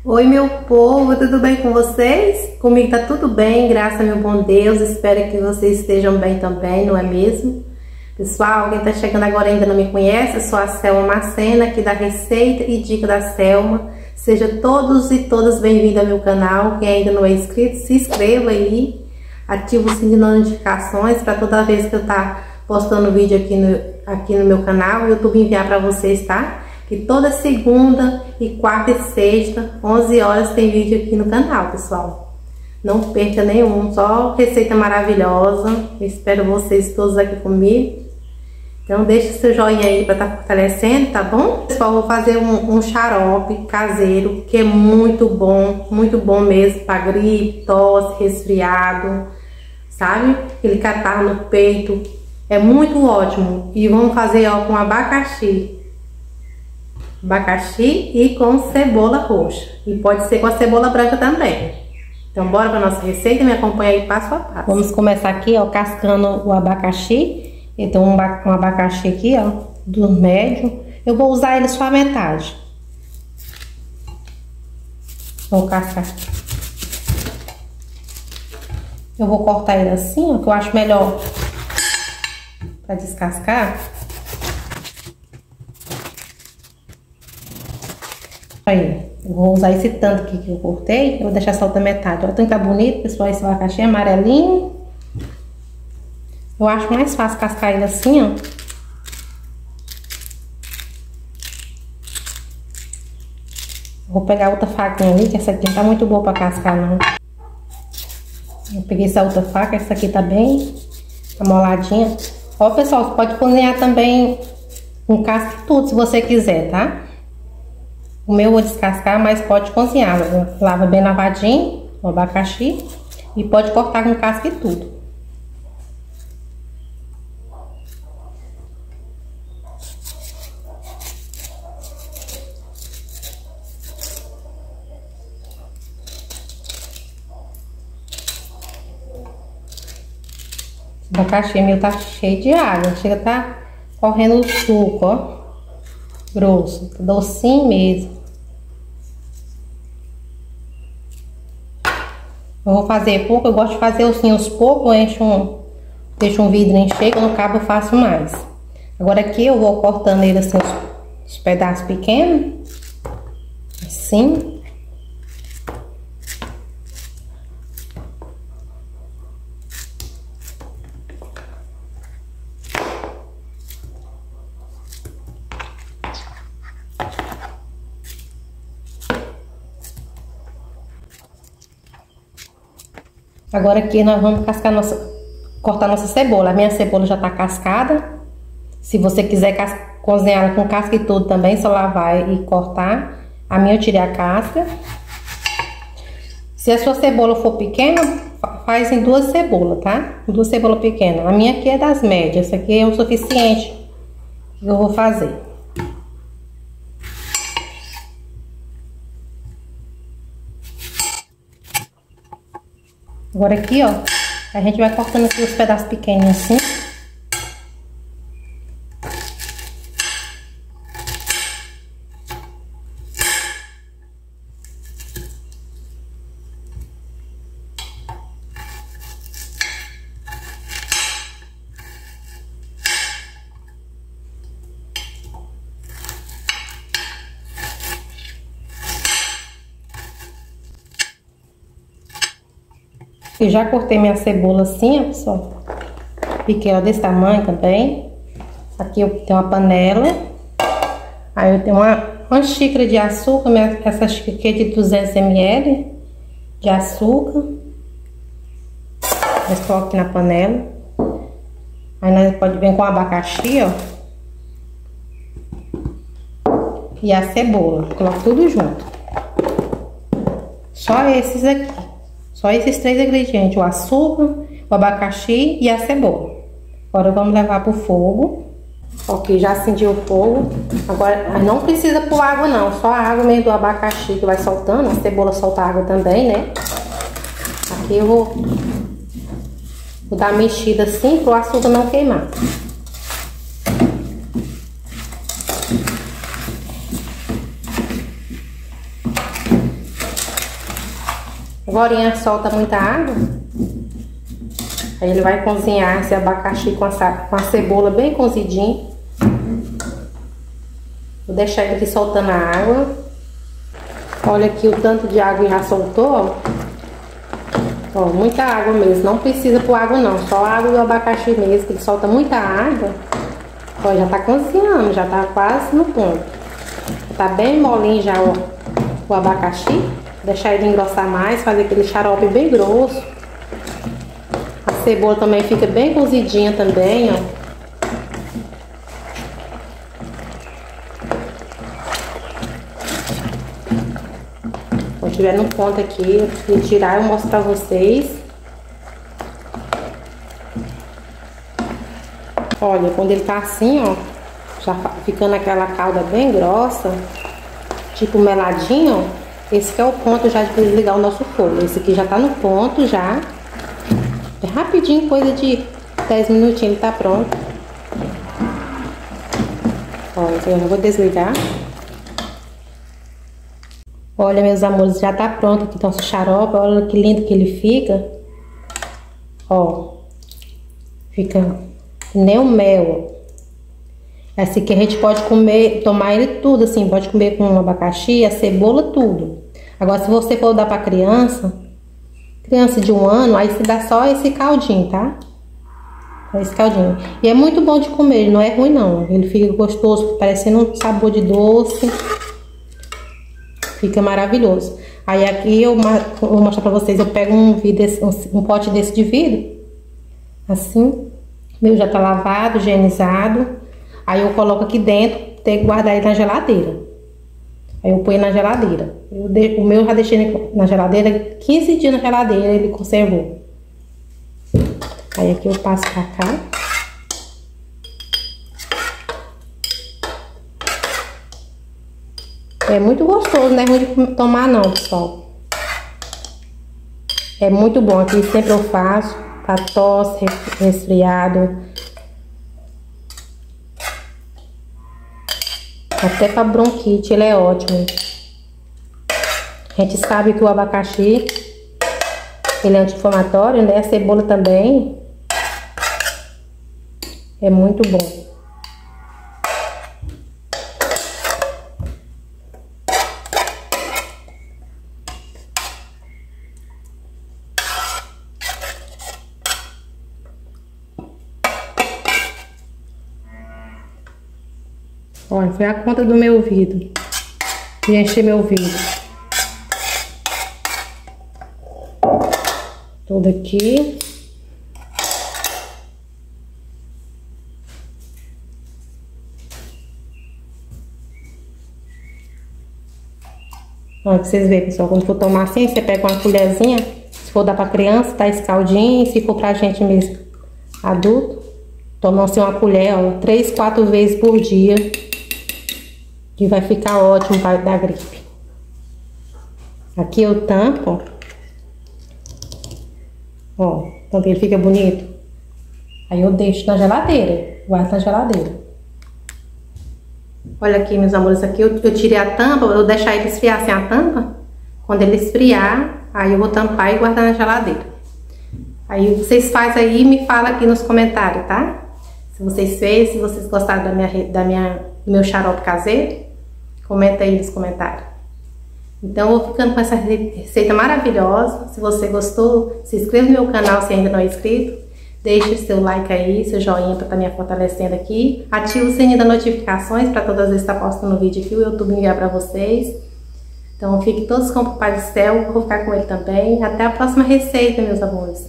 Oi, meu povo, tudo bem com vocês? Comigo tá tudo bem, graças a meu bom Deus. Espero que vocês estejam bem também, não é mesmo? Pessoal, quem tá chegando agora ainda não me conhece, eu sou a Selma Macena, aqui da Receita e Dica da Selma. Sejam todos e todas bem-vindos ao meu canal. Quem ainda não é inscrito, se inscreva aí, ativa o sininho de notificações para toda vez que eu tá postando vídeo aqui no meu canal, o YouTube enviar para vocês, tá? Que toda segunda e quarta e sexta, 11 horas, tem vídeo aqui no canal, pessoal. Não perca nenhum, só receita maravilhosa. Eu espero vocês todos aqui comigo. Então deixa seu joinha aí para estar fortalecendo, tá bom? Pessoal, vou fazer um xarope caseiro, que é muito bom mesmo, para gripe, tosse, resfriado, sabe? Aquele catarro no peito, é muito ótimo. E vamos fazer, ó, com abacaxi e com cebola roxa, e pode ser com a cebola branca também. Então bora para nossa receita, me acompanha aí passo a passo. Vamos começar aqui, ó, cascando o abacaxi. Então um abacaxi aqui, ó, do médio, eu vou usar ele só a metade. Vou cascar. Eu vou cortar ele assim, ó, que eu acho melhor para descascar. Aí, eu vou usar esse tanto aqui que eu cortei, eu vou deixar só outra metade. Olha, tanto tá bonito, pessoal, esse abacaxi amarelinho. Eu acho mais fácil cascar ele assim, ó. Vou pegar outra faquinha ali, que essa aqui não tá muito boa pra cascar, não. Eu peguei essa outra faca, essa aqui tá bem amoladinha. Ó, pessoal, você pode cozinhar também com casca e tudo, se você quiser, tá? O meu eu vou descascar, mas pode cozinhar. Lava bem lavadinho o abacaxi e pode cortar com casca e tudo. O abacaxi meu tá cheio de água, chega a tá correndo o suco, ó, grosso, docinho mesmo. Eu vou fazer pouco, eu gosto de fazer assim aos poucos, deixo um vidrinho cheio, quando acaba eu faço mais. Agora aqui eu vou cortando ele assim, os pedaços pequenos, assim. Agora aqui nós vamos cortar nossa cebola. A minha cebola já tá cascada. Se você quiser cozinhar ela com casca e tudo também, só lavar e cortar. A minha eu tirei a casca. Se a sua cebola for pequena, faz em duas cebolas, tá? Duas cebolas pequenas. A minha aqui é das médias. Essa aqui é o suficiente que eu vou fazer. Agora aqui, ó, a gente vai cortando aqui os pedaços pequenos assim. Eu já cortei minha cebola assim, ó, pessoal. Piquei ela desse tamanho também. Aqui eu tenho uma panela. Aí eu tenho uma xícara de açúcar. Essa xícara aqui é de 200 ml de açúcar. Eu coloco aqui na panela. Aí nós pode vir com o abacaxi, ó. E a cebola. Coloco tudo junto. Só esses aqui. Só esses três ingredientes, o açúcar, o abacaxi e a cebola. Agora vamos levar pro fogo. Ok, já acendi o fogo. Agora não precisa pôr água não, só a água mesmo do abacaxi que vai soltando. A cebola solta água também, né? Aqui eu vou dar uma mexida assim pro açúcar não queimar. Agora solta muita água. Aí ele vai cozinhar esse abacaxi com a cebola bem cozidinha. Vou deixar ele aqui soltando a água. Olha aqui o tanto de água já soltou, ó. Ó, muita água mesmo. Não precisa pôr água não, só a água do abacaxi mesmo, que ele solta muita água. Ó, já tá cozinhando, já tá quase no ponto. Tá bem molinho já, ó, o abacaxi. Vou deixar ele engrossar mais, fazer aquele xarope bem grosso. A cebola também fica bem cozidinha também, ó. Quando estiver no ponto aqui, eu tirar, eu mostro pra vocês. Olha, quando ele tá assim, ó, já ficando aquela calda bem grossa, tipo meladinho, ó. Esse que é o ponto já de desligar o nosso fogo. Esse aqui já tá no ponto já. É rapidinho, coisa de 10 minutinhos ele tá pronto. Ó, eu vou desligar. Olha, meus amores, já tá pronto aqui nosso xarope. Olha que lindo que ele fica. Ó, fica que nem um mel. Assim que a gente pode comer, tomar ele tudo assim, pode comer com o abacaxi, a cebola, tudo. Agora, se você for dar pra criança de 1 ano, aí você dá só esse caldinho, tá? Esse caldinho. E é muito bom de comer, não é ruim não. Ele fica gostoso, parecendo um sabor de doce. Fica maravilhoso. Aí aqui eu vou mostrar pra vocês, eu pego um pote desse de vidro. Assim. O meu já tá lavado, higienizado. Aí eu coloco aqui dentro, tenho que guardar ele na geladeira. Aí eu ponho na geladeira. O meu eu já deixei na geladeira, 15 dias na geladeira ele conservou. Aí aqui eu passo pra cá. É muito gostoso, não é ruim de tomar não, pessoal. É muito bom, aqui sempre eu faço pra tosse, resfriado. Até pra bronquite, ele é ótimo. A gente sabe que o abacaxi, ele é anti-inflamatório, né? A cebola também. É muito bom. Olha, foi a conta do meu vidro. E encher meu vidro. Todo aqui. Olha, pra vocês verem, pessoal. Quando for tomar assim, você pega uma colherzinha. Se for dar pra criança, tá esse caldinho. E se for pra gente mesmo, adulto, toma assim uma colher, ó, 3, 4 vezes por dia. Que vai ficar ótimo para dar gripe. Aqui eu tampo. Ó, então ele fica bonito. Aí eu deixo na geladeira. Guardo na geladeira. Olha aqui, meus amores. Aqui eu tirei a tampa. Eu vou deixar ele esfriar sem a tampa. Quando ele esfriar, aí eu vou tampar e guardar na geladeira. Aí vocês fazem aí e me falam aqui nos comentários, tá? Se vocês fez, se vocês gostaram do meu xarope caseiro, comenta aí nos comentários. Então eu vou ficando com essa receita maravilhosa. Se você gostou, se inscreva no meu canal se ainda não é inscrito. Deixe seu like aí, seu joinha para estar me fortalecendo aqui. Ative o sininho das notificações para todas as vezes estar postando vídeo aqui, o YouTube enviar para vocês. Então fiquem todos com o Papai do Céu, vou ficar com ele também. Até a próxima receita, meus amores.